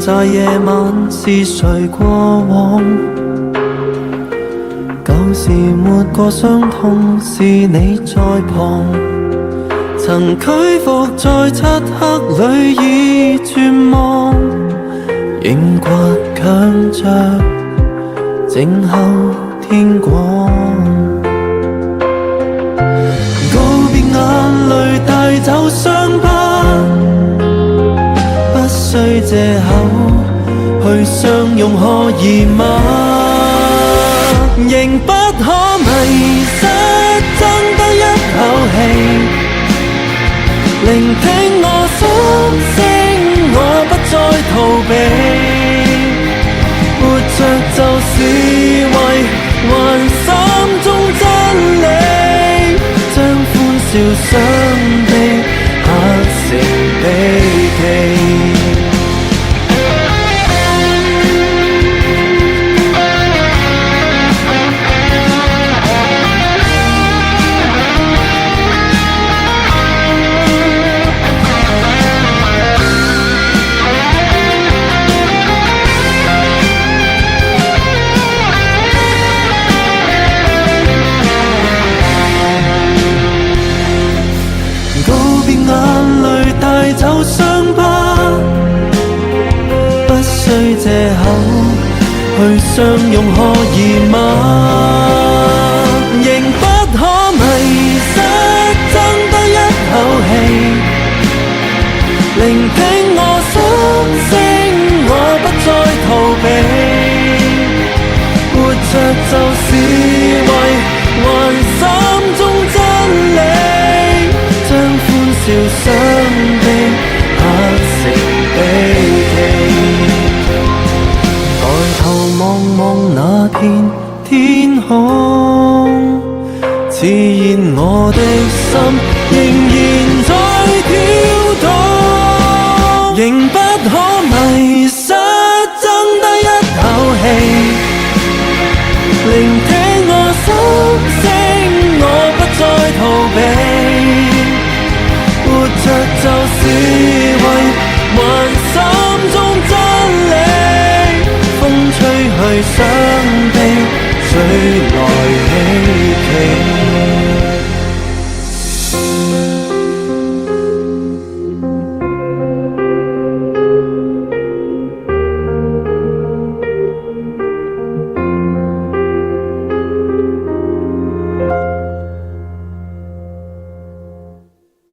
在夜晚是誰過往？舊時沒過傷痛，是你在旁。曾屈服在漆黑裏已絕望，仍倔強着靜候天光。告別眼淚帶走傷疤，不需藉口去相擁可以嗎？仍不可迷失，爭得一口氣，聆聽我心聲，我不再逃避。活着就是為還心中真理，將歡笑雙臂刻成秘技。走傷疤，不需藉口去相擁可以嗎？仍不可迷失，爭得一口氣，聆聽我心聲，我不再逃避。活着就是為還心中真理，將歡笑雙臂刻成秘技。抬頭望望那片天空，自然我的心仍然在跳動。仍不可迷失，爭得一口氣，聆聽我心聲，我不再逃避。活着就是為還心中真理，風吹去雙臂，誰來希冀？